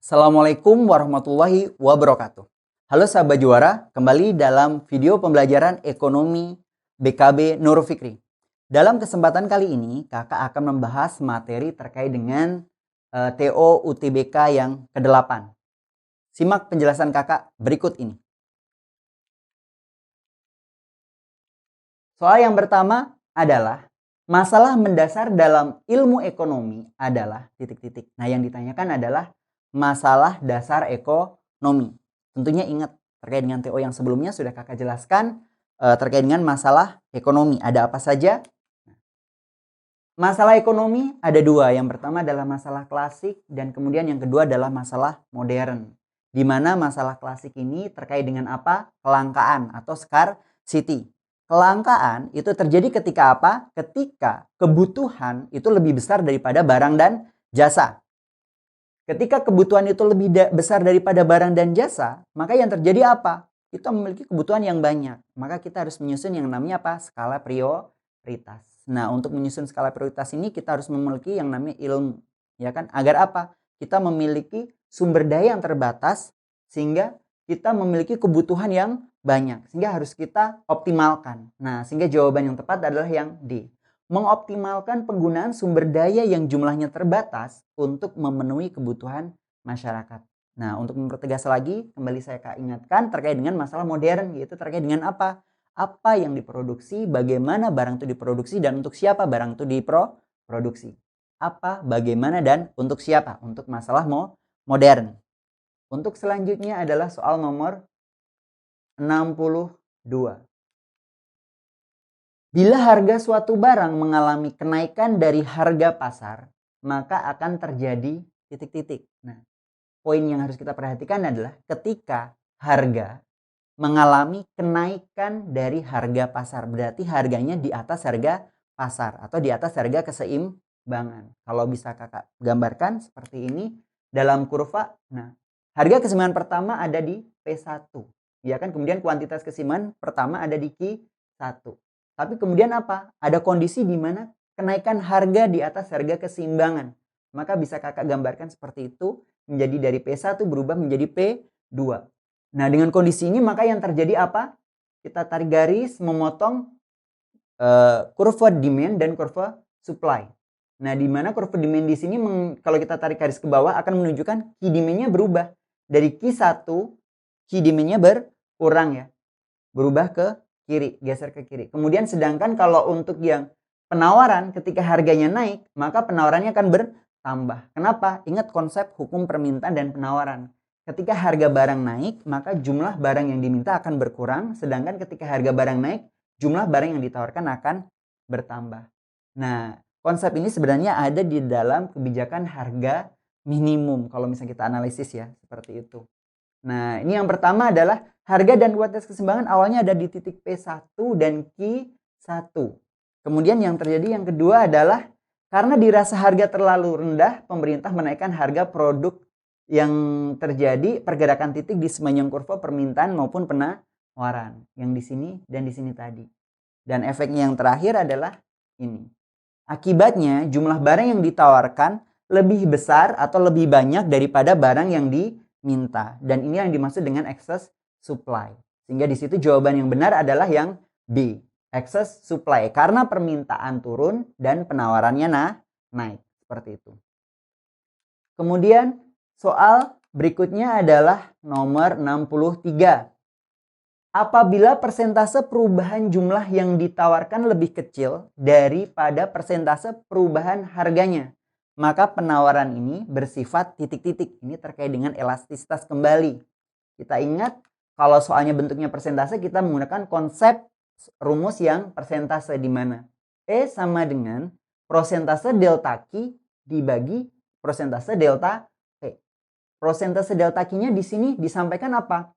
Assalamualaikum warahmatullahi wabarakatuh. Halo sahabat juara, kembali dalam video pembelajaran ekonomi BKB Nurul Fikri. Dalam kesempatan kali ini, kakak akan membahas materi terkait dengan TO UTBK yang ke-8. Simak penjelasan kakak berikut ini. Soal yang pertama adalah masalah mendasar dalam ilmu ekonomi adalah titik-titik. Nah, yang ditanyakan adalah masalah dasar ekonomi. Tentunya ingat terkait dengan TO yang sebelumnya sudah kakak jelaskan terkait dengan masalah ekonomi. Ada apa saja? Masalah ekonomi ada dua. Yang pertama adalah masalah klasik dan kemudian yang kedua adalah masalah modern. Di mana masalah klasik ini terkait dengan apa? Kelangkaan atau scarcity. Kelangkaan itu terjadi ketika apa? Ketika kebutuhan itu lebih besar daripada barang dan jasa. Ketika kebutuhan itu lebih besar daripada barang dan jasa, maka yang terjadi apa? Kita memiliki kebutuhan yang banyak. Maka kita harus menyusun yang namanya apa? Skala prioritas. Nah, untuk menyusun skala prioritas ini kita harus memiliki yang namanya ilmu. Ya kan? Agar apa? Kita memiliki sumber daya yang terbatas sehingga kita memiliki kebutuhan yang banyak. Sehingga harus kita optimalkan. Nah, sehingga jawaban yang tepat adalah yang D. Mengoptimalkan penggunaan sumber daya yang jumlahnya terbatas untuk memenuhi kebutuhan masyarakat. Nah, untuk mempertegas lagi, kembali saya ingatkan terkait dengan masalah modern, yaitu terkait dengan apa? Apa yang diproduksi, bagaimana barang itu diproduksi, dan untuk siapa barang itu diproduksi. Apa, bagaimana, dan untuk siapa? Untuk masalah modern. Untuk selanjutnya adalah soal nomor 62. Bila harga suatu barang mengalami kenaikan dari harga pasar, maka akan terjadi titik-titik. Nah, poin yang harus kita perhatikan adalah ketika harga mengalami kenaikan dari harga pasar. Berarti harganya di atas harga pasar atau di atas harga keseimbangan. Kalau bisa kakak gambarkan seperti ini dalam kurva. Nah, harga keseimbangan pertama ada di P1. Ya kan? Kemudian kuantitas keseimbangan pertama ada di Q1. Tapi kemudian apa? Ada kondisi di mana kenaikan harga di atas harga keseimbangan. Maka bisa kakak gambarkan seperti itu. Menjadi dari P1 berubah menjadi P2. Nah, dengan kondisi ini maka yang terjadi apa? Kita tarik garis memotong kurva demand dan kurva supply. Nah, di mana kurva demand di sini kalau kita tarik garis ke bawah akan menunjukkan key demand-nya berubah. Dari Q1 key demand-nya berkurang ya. Berubah ke kiri, geser ke kiri. Kemudian sedangkan kalau untuk yang penawaran ketika harganya naik, maka penawarannya akan bertambah. Kenapa? Ingat konsep hukum permintaan dan penawaran. Ketika harga barang naik, maka jumlah barang yang diminta akan berkurang, sedangkan ketika harga barang naik, jumlah barang yang ditawarkan akan bertambah. Nah, konsep ini sebenarnya ada di dalam kebijakan harga minimum kalau misalnya kita analisis ya, seperti itu. Nah, ini yang pertama adalah harga dan kuantitas keseimbangan awalnya ada di titik P1 dan Q1. Kemudian yang terjadi yang kedua adalah karena dirasa harga terlalu rendah, pemerintah menaikkan harga produk yang terjadi pergerakan titik di sepanjang kurva permintaan maupun penawaran. Yang di sini dan di sini tadi. Dan efeknya yang terakhir adalah ini. Akibatnya jumlah barang yang ditawarkan lebih besar atau lebih banyak daripada barang yang diminta. Dan ini yang dimaksud dengan excess supply. Sehingga di situ jawaban yang benar adalah yang B, excess supply. Karena permintaan turun dan penawarannya naik. Seperti itu. Kemudian soal berikutnya adalah nomor 63. Apabila persentase perubahan jumlah yang ditawarkan lebih kecil daripada persentase perubahan harganya, maka penawaran ini bersifat titik-titik. Ini terkait dengan elastisitas kembali. Kita ingat kalau soalnya bentuknya persentase, kita menggunakan konsep rumus yang persentase, di mana E sama dengan prosentase delta Q dibagi prosentase delta P. Prosentase delta Q-nya di sini disampaikan apa?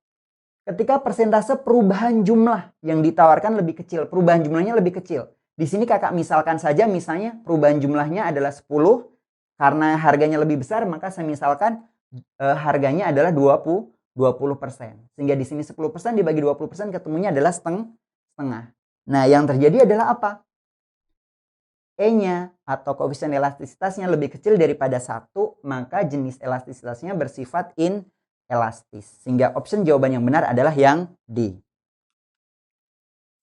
Ketika persentase perubahan jumlah yang ditawarkan lebih kecil, perubahan jumlahnya lebih kecil. Di sini kakak misalkan saja, misalnya perubahan jumlahnya adalah 10, karena harganya lebih besar, maka saya misalkan harganya adalah 20%. Sehingga di sini 10% dibagi 20% ketemunya adalah setengah. Nah, yang terjadi adalah apa? E-nya atau koefisien elastisitasnya lebih kecil daripada 1, maka jenis elastisitasnya bersifat inelastis. Sehingga option jawaban yang benar adalah yang D.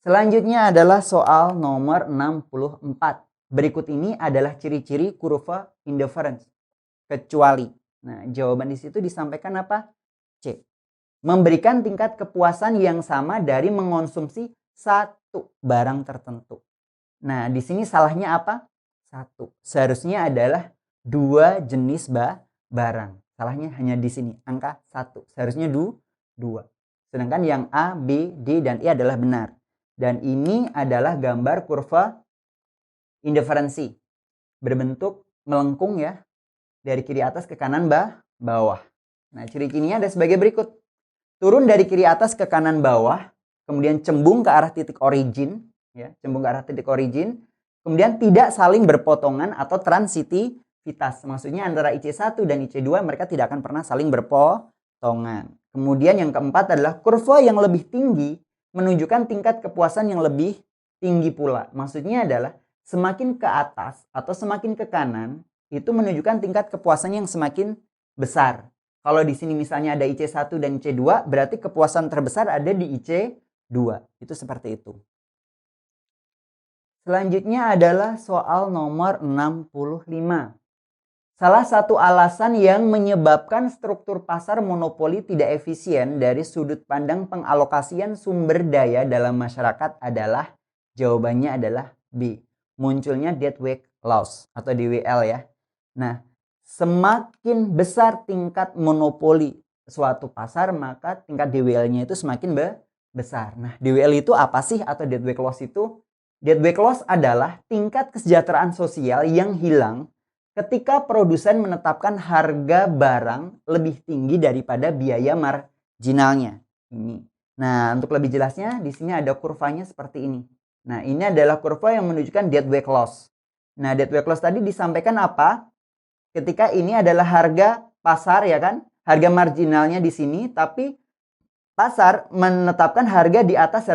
Selanjutnya adalah soal nomor 64. Berikut ini adalah ciri-ciri kurva indifference, kecuali. Nah, jawaban di situ disampaikan apa? C. Memberikan tingkat kepuasan yang sama dari mengonsumsi satu barang tertentu. Nah, di sini salahnya apa? 1. Seharusnya adalah 2 jenis barang. Salahnya hanya di sini, angka 1. Seharusnya 2. Sedangkan yang A, B, D, dan E adalah benar. Dan ini adalah gambar kurva indiferensi. Berbentuk melengkung ya, dari kiri atas ke kanan bawah. Nah, ciri-cirinya ada sebagai berikut. Turun dari kiri atas ke kanan bawah, kemudian cembung ke arah titik origin, ya, cembung ke arah titik origin, kemudian tidak saling berpotongan atau transitivitas. Maksudnya antara IC1 dan IC2 mereka tidak akan pernah saling berpotongan. Kemudian yang keempat adalah kurva yang lebih tinggi menunjukkan tingkat kepuasan yang lebih tinggi pula. Maksudnya adalah semakin ke atas atau semakin ke kanan itu menunjukkan tingkat kepuasan yang semakin besar. Kalau di sini misalnya ada IC1 dan IC2, berarti kepuasan terbesar ada di IC2. Itu seperti itu. Selanjutnya adalah soal nomor 65. Salah satu alasan yang menyebabkan struktur pasar monopoli tidak efisien dari sudut pandang pengalokasian sumber daya dalam masyarakat adalah, jawabannya adalah B. Munculnya deadweight loss atau DWL ya. Nah, semakin besar tingkat monopoli suatu pasar, maka tingkat DWL-nya itu semakin besar. Nah, DWL itu apa sih atau deadweight loss itu? Deadweight loss adalah tingkat kesejahteraan sosial yang hilang ketika produsen menetapkan harga barang lebih tinggi daripada biaya marginalnya. Ini. Nah, untuk lebih jelasnya di sini ada kurvanya seperti ini. Nah, ini adalah kurva yang menunjukkan deadweight loss. Nah, deadweight loss tadi disampaikan apa? Ketika ini adalah harga pasar ya kan? Harga marginalnya di sini, tapi pasar menetapkan harga di atas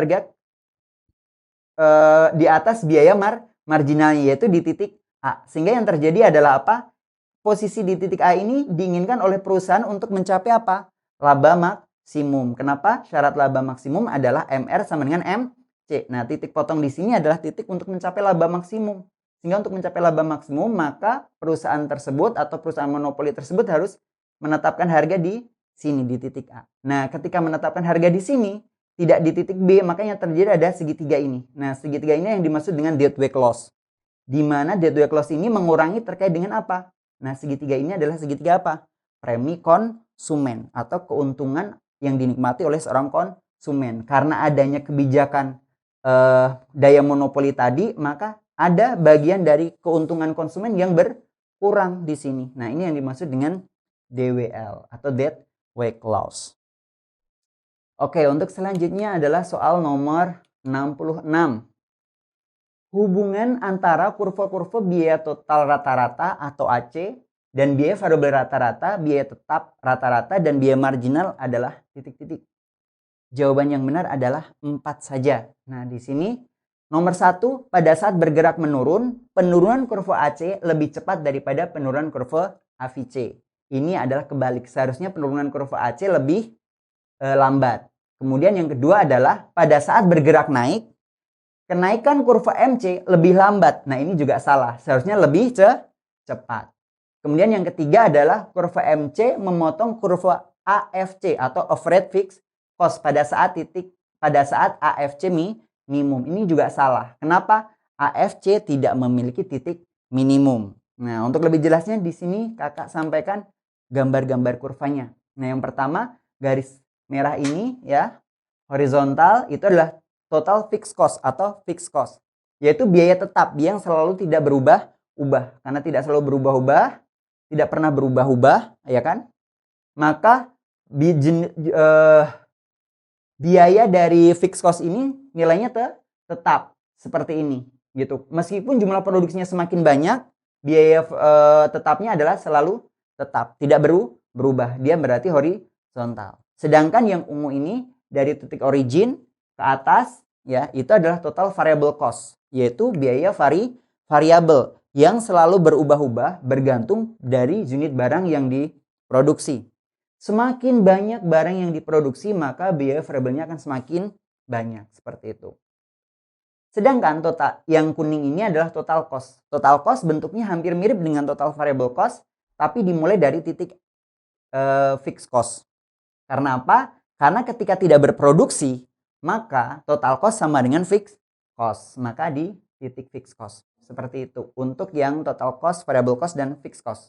di atas biaya marginalnya, yaitu di titik A. Sehingga yang terjadi adalah apa? Posisi di titik A ini diinginkan oleh perusahaan untuk mencapai apa? Laba maksimum. Kenapa? Syarat laba maksimum adalah MR sama dengan MC. Nah, titik potong di sini adalah titik untuk mencapai laba maksimum. Sehingga untuk mencapai laba maksimum, maka perusahaan tersebut atau perusahaan monopoli tersebut harus menetapkan harga di sini, di titik A. Nah, ketika menetapkan harga di sini, tidak di titik B, makanya terjadi ada segitiga ini. Nah, segitiga ini yang dimaksud dengan deadweight loss. Di mana deadweight loss ini mengurangi terkait dengan apa? Nah, segitiga ini adalah segitiga apa? Premi konsumen atau keuntungan yang dinikmati oleh seorang konsumen. Karena adanya kebijakan daya monopoli tadi, maka ada bagian dari keuntungan konsumen yang berkurang di sini. Nah, ini yang dimaksud dengan DWL atau deadweight loss. Oke, untuk selanjutnya adalah soal nomor 66. Hubungan antara kurva-kurva biaya total rata-rata atau AC dan biaya variabel rata-rata, biaya tetap rata-rata, dan biaya marginal adalah titik-titik. Jawaban yang benar adalah 4 saja. Nah, di sini nomor 1, pada saat bergerak menurun, penurunan kurva AC lebih cepat daripada penurunan kurva AVC. Ini adalah kebalik. Seharusnya penurunan kurva AC lebih lambat. Kemudian yang kedua adalah pada saat bergerak naik, kenaikan kurva MC lebih lambat. Nah, ini juga salah. Seharusnya lebih cepat. Kemudian yang ketiga adalah kurva MC memotong kurva AFC atau average fixed cost pada saat AFC minimum. Ini juga salah. Kenapa? AFC tidak memiliki titik minimum. Nah, untuk lebih jelasnya di sini kakak sampaikan gambar-gambar kurvanya. Nah, yang pertama garis merah ini ya, horizontal itu adalah total fixed cost atau fixed cost, yaitu biaya tetap yang selalu tidak berubah-ubah. Karena tidak selalu berubah-ubah, tidak pernah berubah-ubah, ya kan? Maka biaya dari fixed cost ini nilainya tetap seperti ini, gitu. Meskipun jumlah produksinya semakin banyak, biaya tetapnya adalah selalu tetap, tidak berubah. Dia berarti horizontal. Sedangkan yang ungu ini dari titik origin ke atas ya, itu adalah total variable cost, yaitu biaya variabel yang selalu berubah-ubah bergantung dari unit barang yang diproduksi. Semakin banyak barang yang diproduksi, maka biaya variabelnya akan semakin banyak, seperti itu. Sedangkan total yang kuning ini adalah total cost. Total cost bentuknya hampir mirip dengan total variable cost, tapi dimulai dari titik fixed cost. Karena apa? Karena ketika tidak berproduksi, maka total cost sama dengan fixed cost. Maka di titik fixed cost. Seperti itu untuk yang total cost, variable cost, dan fixed cost.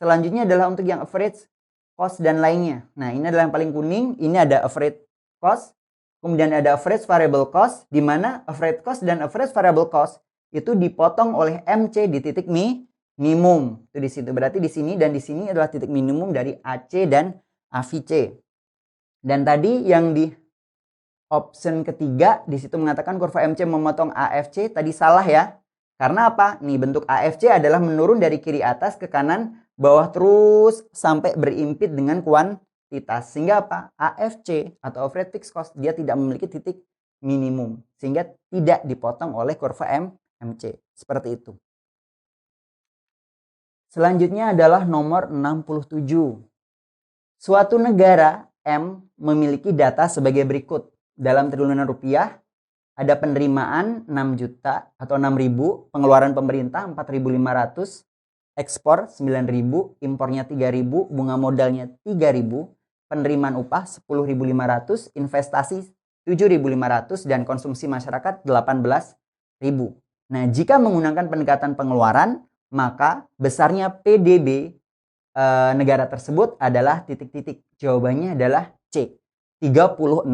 Selanjutnya adalah untuk yang average cost dan lainnya. Nah, ini adalah yang paling kuning. Ini ada average cost, kemudian ada average variable cost, di mana average cost dan average variable cost itu dipotong oleh MC di titik minimum. Itu di situ. Berarti di sini dan di sini adalah titik minimum dari AC dan AVC. Dan tadi yang di option ketiga di situ mengatakan kurva MC memotong AFC, tadi salah ya. Karena apa? Nih bentuk AFC adalah menurun dari kiri atas ke kanan bawah terus sampai berimpit dengan kuantitas. Sehingga apa? AFC atau average fixed cost dia tidak memiliki titik minimum. Sehingga tidak dipotong oleh kurva MC. Seperti itu. Selanjutnya adalah nomor 67. Suatu negara M memiliki data sebagai berikut. Dalam triliunan rupiah, ada penerimaan 6 juta atau 6.000, pengeluaran pemerintah 4.500, ekspor 9.000, impornya 3.000, bunga modalnya 3.000, penerimaan upah 10.500, investasi 7.500, dan konsumsi masyarakat 18.000. Nah, jika menggunakan pendekatan pengeluaran, maka besarnya PDB negara tersebut adalah titik-titik. Jawabannya adalah C, 36.000.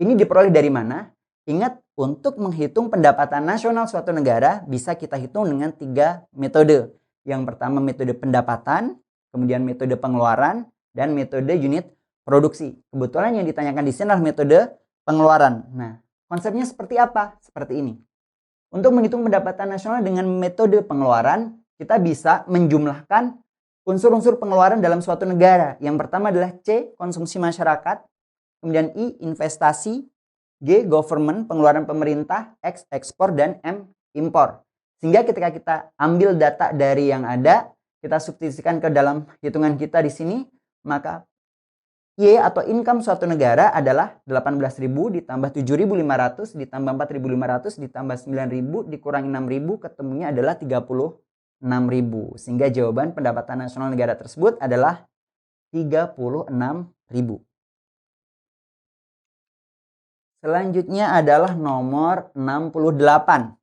Ini diperoleh dari mana? Ingat, untuk menghitung pendapatan nasional suatu negara bisa kita hitung dengan 3 metode. Yang pertama metode pendapatan, kemudian metode pengeluaran, dan metode unit produksi. Kebetulan yang ditanyakan di sini adalah metode pengeluaran. Nah, konsepnya seperti apa? Seperti ini. Untuk menghitung pendapatan nasional dengan metode pengeluaran, kita bisa menjumlahkan unsur-unsur pengeluaran dalam suatu negara. Yang pertama adalah C, konsumsi masyarakat, kemudian I, investasi, G, government, pengeluaran pemerintah, X, ekspor, dan M, impor. Sehingga ketika kita ambil data dari yang ada, kita substitusikan ke dalam hitungan kita di sini, maka Y atau income suatu negara adalah 18.000 ditambah 7.500 ditambah 4.500 ditambah 9.000 dikurangi 6.000, ketemunya adalah 36.000. Sehingga jawaban pendapatan nasional negara tersebut adalah 36.000. Selanjutnya adalah nomor 68.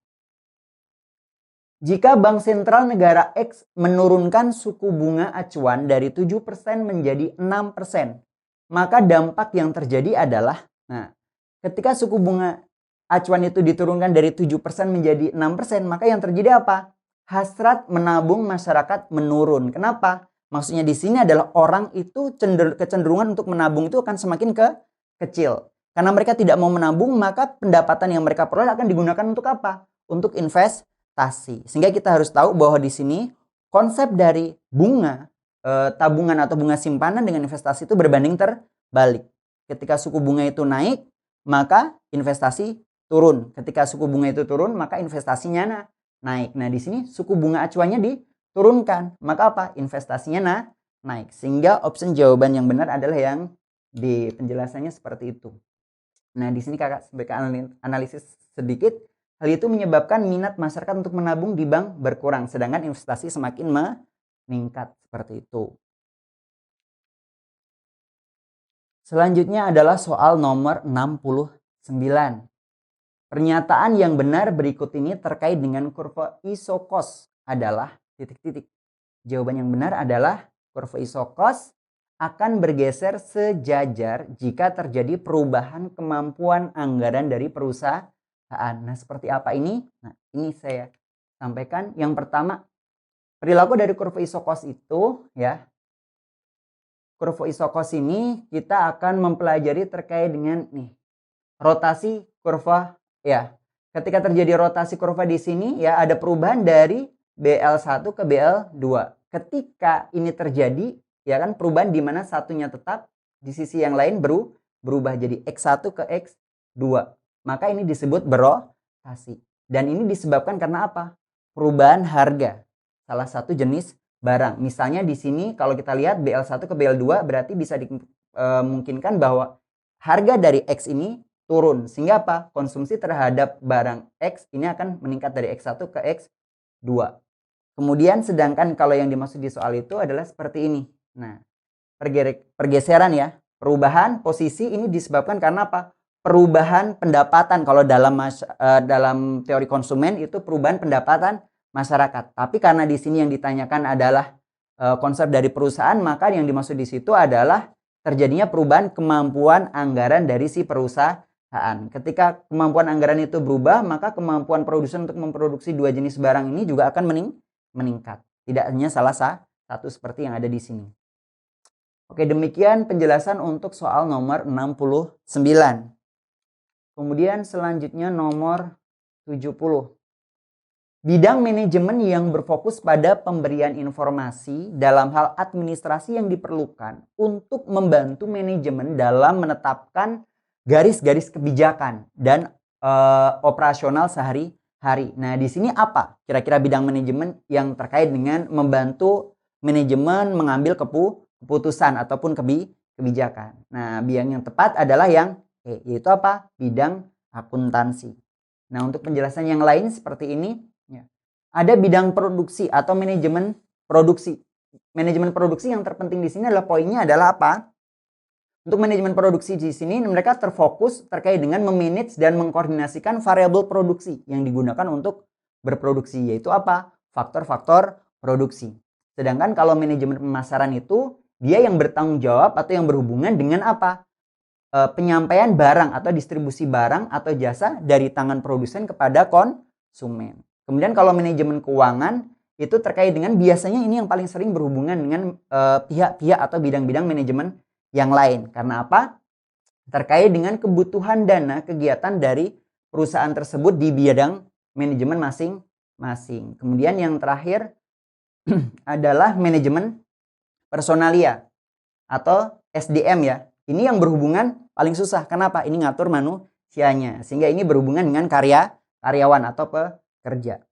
Jika Bank Sentral negara X menurunkan suku bunga acuan dari 7% menjadi 6%, maka dampak yang terjadi adalah, ketika suku bunga acuan itu diturunkan dari 7% menjadi 6%, maka yang terjadi apa? Hasrat menabung masyarakat menurun. Kenapa? Maksudnya di sini adalah orang itu kecenderungan untuk menabung itu akan semakin kecil. Karena mereka tidak mau menabung, maka pendapatan yang mereka peroleh akan digunakan untuk apa? Untuk investasi. Sehingga kita harus tahu bahwa di sini konsep dari bunga tabungan atau bunga simpanan dengan investasi itu berbanding terbalik. Ketika suku bunga itu naik, maka investasi turun. Ketika suku bunga itu turun, maka investasinya naik. Nah, di sini suku bunga acuannya diturunkan, maka apa? Investasinya naik. Sehingga option jawaban yang benar adalah yang di penjelasannya seperti itu. Nah, di sini kakak sebagai analisis sedikit, hal itu menyebabkan minat masyarakat untuk menabung di bank berkurang, sedangkan investasi semakin meningkat, seperti itu. Selanjutnya adalah soal nomor 69. Pernyataan yang benar berikut ini terkait dengan kurva isokos adalah titik-titik. Jawaban yang benar adalah kurva isokos akan bergeser sejajar jika terjadi perubahan kemampuan anggaran dari perusahaan. Nah, seperti apa ini? Nah, ini saya sampaikan. Yang pertama, perilaku dari kurva isokos itu ya. Kurva isokos ini kita akan mempelajari terkait dengan rotasi kurva ya. Ketika terjadi rotasi kurva di sini ya, ada perubahan dari BL1 ke BL2. Ketika ini terjadi ya kan, perubahan di mana satunya tetap, di sisi yang lain berubah jadi X1 ke X2. Maka ini disebut berotasi. Dan ini disebabkan karena apa? perubahan harga salah satu jenis barang. Misalnya di sini kalau kita lihat BL1 ke BL2 berarti bisa dimungkinkan bahwa harga dari X ini turun. Sehingga apa? Konsumsi terhadap barang X ini akan meningkat dari X1 ke X2. Kemudian sedangkan kalau yang dimaksud di soal itu adalah seperti ini. Nah, pergeseran ya. Perubahan posisi ini disebabkan karena apa? Perubahan pendapatan. Kalau dalam teori konsumen itu perubahan pendapatan masyarakat. Tapi karena di sini yang ditanyakan adalah konsep dari perusahaan, maka yang dimaksud di situ adalah terjadinya perubahan kemampuan anggaran dari si perusahaan. Ketika kemampuan anggaran itu berubah, maka kemampuan produsen untuk memproduksi dua jenis barang ini juga akan meningkat. Tidak hanya salah satu seperti yang ada di sini. Oke, demikian penjelasan untuk soal nomor 69. Kemudian selanjutnya nomor 70. Bidang manajemen yang berfokus pada pemberian informasi dalam hal administrasi yang diperlukan untuk membantu manajemen dalam menetapkan garis-garis kebijakan dan operasional sehari-hari. Nah, di sini apa kira-kira bidang manajemen yang terkait dengan membantu manajemen mengambil keputusan ataupun kebijakan. Nah, bidang yang tepat adalah yang yaitu apa? Bidang akuntansi. Nah, untuk penjelasan yang lain seperti ini, ya. Ada bidang produksi atau manajemen produksi. Manajemen produksi yang terpenting di sini adalah poinnya adalah apa? Untuk manajemen produksi di sini mereka terfokus terkait dengan memanage dan mengkoordinasikan variabel produksi yang digunakan untuk berproduksi, yaitu apa? Faktor-faktor produksi. Sedangkan kalau manajemen pemasaran itu dia yang bertanggung jawab atau yang berhubungan dengan apa? Penyampaian barang atau distribusi barang atau jasa dari tangan produsen kepada konsumen. Kemudian kalau manajemen keuangan itu terkait dengan biasanya ini yang paling sering berhubungan dengan pihak-pihak atau bidang-bidang manajemen yang lain. Karena apa? Terkait dengan kebutuhan dana kegiatan dari perusahaan tersebut di bidang manajemen masing-masing. Kemudian yang terakhir adalah manajemen personalia atau SDM ya. Ini yang berhubungan paling susah. Kenapa? Ini ngatur manusianya. Sehingga ini berhubungan dengan karyawan atau pekerja.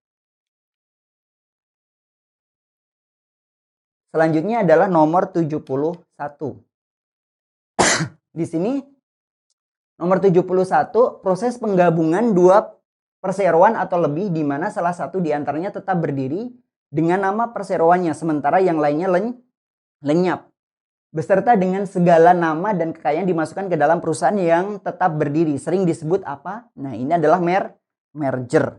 Selanjutnya adalah nomor 71. Di sini nomor 71 proses penggabungan dua perseroan atau lebih di mana salah satu diantaranya tetap berdiri dengan nama perseroannya sementara yang lainnya lenyap. Beserta dengan segala nama dan kekayaan dimasukkan ke dalam perusahaan yang tetap berdiri. Sering disebut apa? Nah, ini adalah merger.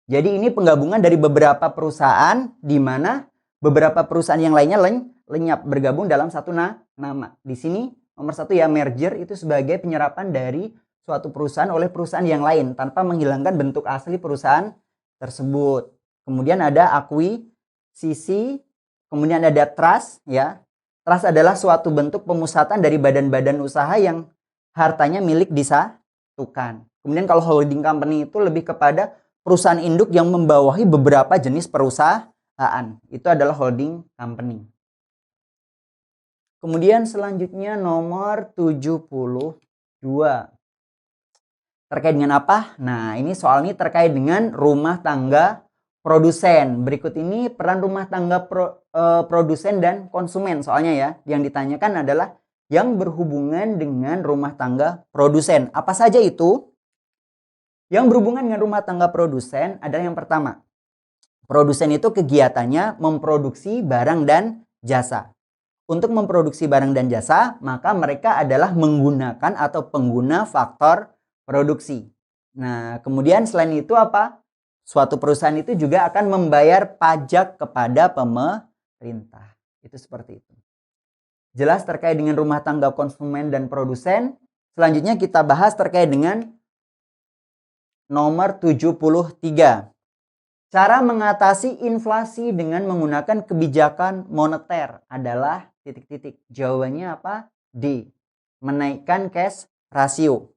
Jadi ini penggabungan dari beberapa perusahaan di mana beberapa perusahaan yang lainnya lenyap bergabung dalam satu nama. Di sini nomor satu ya merger itu sebagai penyerapan dari suatu perusahaan oleh perusahaan yang lain tanpa menghilangkan bentuk asli perusahaan tersebut. Kemudian ada akuisisi, kemudian ada trust ya. Trust adalah suatu bentuk pemusatan dari badan-badan usaha yang hartanya milik disatukan. Kemudian kalau holding company itu lebih kepada perusahaan induk yang membawahi beberapa jenis perusahaan. Itu adalah holding company. Kemudian selanjutnya nomor 72. Terkait dengan apa? Nah, ini soal ini terkait dengan rumah tangga produsen. Berikut ini peran rumah tangga produsen dan konsumen soalnya ya. Yang ditanyakan adalah yang berhubungan dengan rumah tangga produsen. Apa saja itu? Yang berhubungan dengan rumah tangga produsen adalah yang pertama. Produsen itu kegiatannya memproduksi barang dan jasa. Untuk memproduksi barang dan jasa, maka mereka adalah menggunakan atau pengguna faktor produksi. Nah, kemudian selain itu apa? Suatu perusahaan itu juga akan membayar pajak kepada pemerintah. Itu seperti itu. Jelas terkait dengan rumah tangga konsumen dan produsen. Selanjutnya kita bahas terkait dengan nomor 73. Cara mengatasi inflasi dengan menggunakan kebijakan moneter adalah titik-titik. Jawabannya apa? D. Menaikkan cash ratio.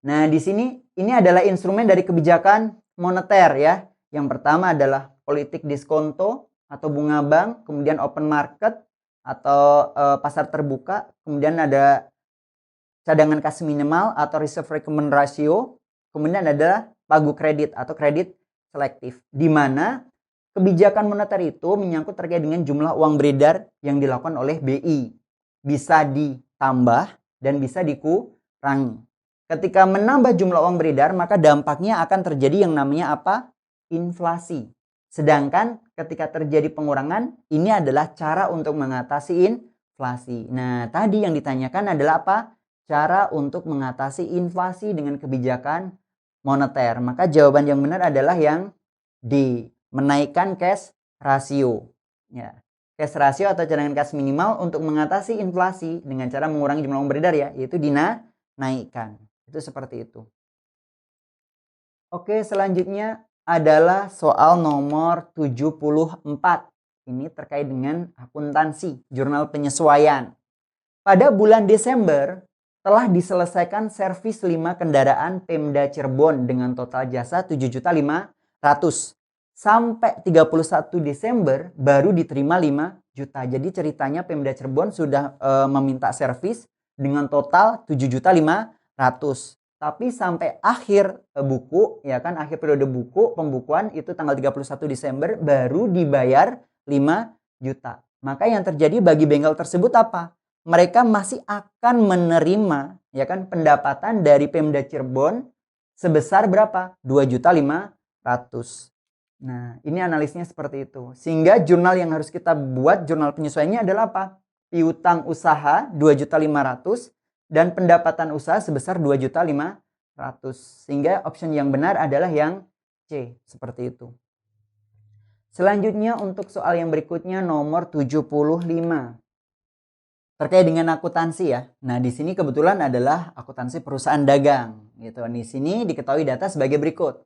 Nah, di sini ini adalah instrumen dari kebijakan moneter ya. Yang pertama adalah politik diskonto atau bunga bank, kemudian open market atau pasar terbuka, kemudian ada cadangan kas minimal atau reserve requirement ratio, kemudian ada pagu kredit atau kredit selektif, di mana kebijakan moneter itu menyangkut terkait dengan jumlah uang beredar yang dilakukan oleh BI. Bisa ditambah dan bisa dikurangi. Ketika menambah jumlah uang beredar, maka dampaknya akan terjadi yang namanya apa? Inflasi. Sedangkan ketika terjadi pengurangan, ini adalah cara untuk mengatasi inflasi. Nah, tadi yang ditanyakan adalah apa? Cara untuk mengatasi inflasi dengan kebijakan moneter. Maka jawaban yang benar adalah yang D, menaikkan cash ratio. Ya. Cash ratio atau cadangan kas minimal untuk mengatasi inflasi dengan cara mengurangi jumlah uang beredar ya, yaitu dinaikkan. Itu seperti itu. Oke, selanjutnya adalah soal nomor 74. Ini terkait dengan akuntansi, jurnal penyesuaian. Pada bulan Desember telah diselesaikan servis 5 kendaraan Pemda Cirebon dengan total jasa 7.500.000. Sampai 31 Desember baru diterima 5 juta. Jadi ceritanya Pemda Cirebon sudah meminta servis dengan total 7.500.000. Tapi sampai akhir buku, ya kan, akhir periode buku pembukuan itu tanggal 31 Desember baru dibayar 5 juta. Maka yang terjadi bagi bengkel tersebut apa? Mereka masih akan menerima, ya kan, pendapatan dari Pemda Cirebon sebesar berapa? 2.500.000. Nah, ini analisnya seperti itu. Sehingga jurnal yang harus kita buat, jurnal penyesuaiannya adalah apa? Piutang usaha 2.500.000 dan pendapatan usaha sebesar 2.500.000. Sehingga option yang benar adalah yang C, seperti itu. Selanjutnya untuk soal yang berikutnya nomor 75. Terkait dengan akuntansi ya. Nah, di sini kebetulan adalah akuntansi perusahaan dagang gitu. Di sini diketahui data sebagai berikut.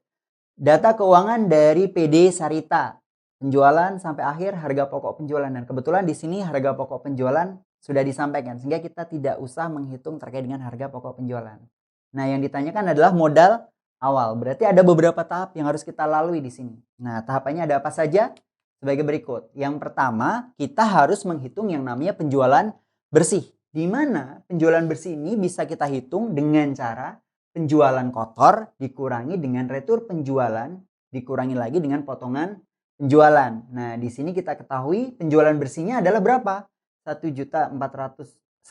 Data keuangan dari PD Sarita. Penjualan sampai akhir, harga pokok penjualan, dan kebetulan di sini harga pokok penjualan sudah disampaikan sehingga kita tidak usah menghitung terkait dengan harga pokok penjualan. Nah, yang ditanyakan adalah modal awal. Berarti ada beberapa tahap yang harus kita lalui di sini. Nah, tahapannya ada apa saja? Sebagai berikut. Yang pertama, kita harus menghitung yang namanya penjualan bersih. Di mana penjualan bersih ini bisa kita hitung dengan cara penjualan kotor dikurangi dengan retur penjualan, dikurangi lagi dengan potongan penjualan. Nah, di sini kita ketahui penjualan bersihnya adalah berapa? 1.145.500.000.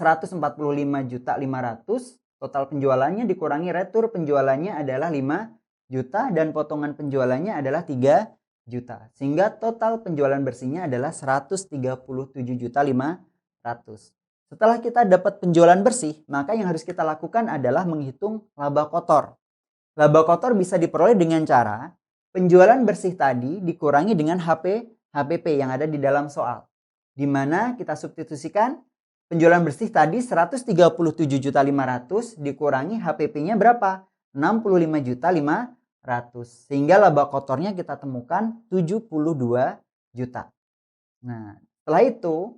Total penjualannya dikurangi retur penjualannya adalah 5 juta dan potongan penjualannya adalah 3 juta. Sehingga total penjualan bersihnya adalah 137.500.000. Setelah kita dapat penjualan bersih, maka yang harus kita lakukan adalah menghitung laba kotor. Laba kotor bisa diperoleh dengan cara penjualan bersih tadi dikurangi dengan HPP yang ada di dalam soal. Di mana kita substitusikan penjualan bersih tadi 137.500.000 dikurangi HPP-nya berapa? 65.500.000. Sehingga laba kotornya kita temukan 72 juta. Nah, setelah itu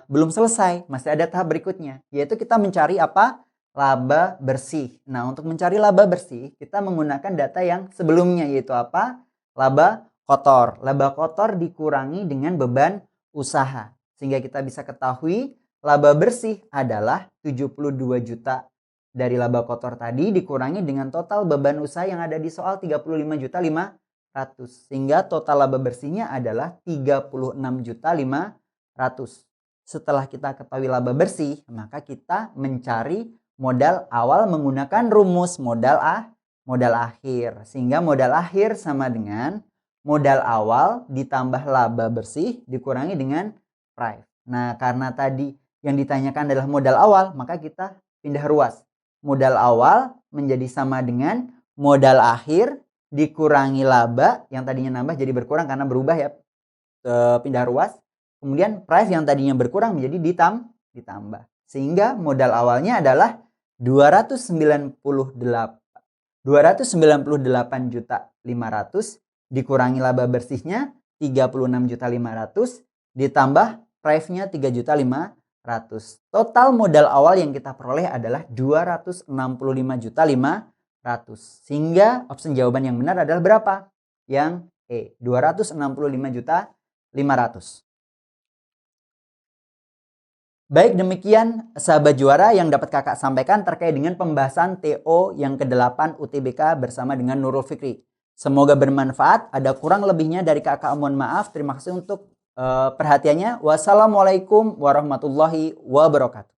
belum selesai, masih ada tahap berikutnya, yaitu kita mencari apa? Laba bersih. Nah, untuk mencari laba bersih, kita menggunakan data yang sebelumnya, yaitu apa? Laba kotor. Laba kotor dikurangi dengan beban usaha. Sehingga kita bisa ketahui laba bersih adalah 72 juta dari laba kotor tadi dikurangi dengan total beban usaha yang ada di soal 35.500. Sehingga total laba bersihnya adalah 36.500. Setelah kita ketahui laba bersih, maka kita mencari modal awal menggunakan rumus modal akhir. Sehingga modal akhir sama dengan modal awal ditambah laba bersih dikurangi dengan price. Nah, karena tadi yang ditanyakan adalah modal awal, maka kita pindah ruas. Modal awal menjadi sama dengan modal akhir dikurangi laba yang tadinya nambah jadi berkurang karena berubah ya, pindah ruas. Kemudian price yang tadinya berkurang menjadi ditambah. Sehingga modal awalnya adalah 298.500.000 dikurangi laba bersihnya 36.500.000 ditambah price-nya 3.500.000. Total modal awal yang kita peroleh adalah 265.500.000. Sehingga opsi jawaban yang benar adalah berapa? Yang E, 265.500.000. Baik, demikian sahabat juara yang dapat kakak sampaikan terkait dengan pembahasan TO yang ke-8 UTBK bersama dengan Nurul Fikri. Semoga bermanfaat. Ada kurang lebihnya dari kakak mohon maaf. Terima kasih untuk perhatiannya. Wassalamualaikum warahmatullahi wabarakatuh.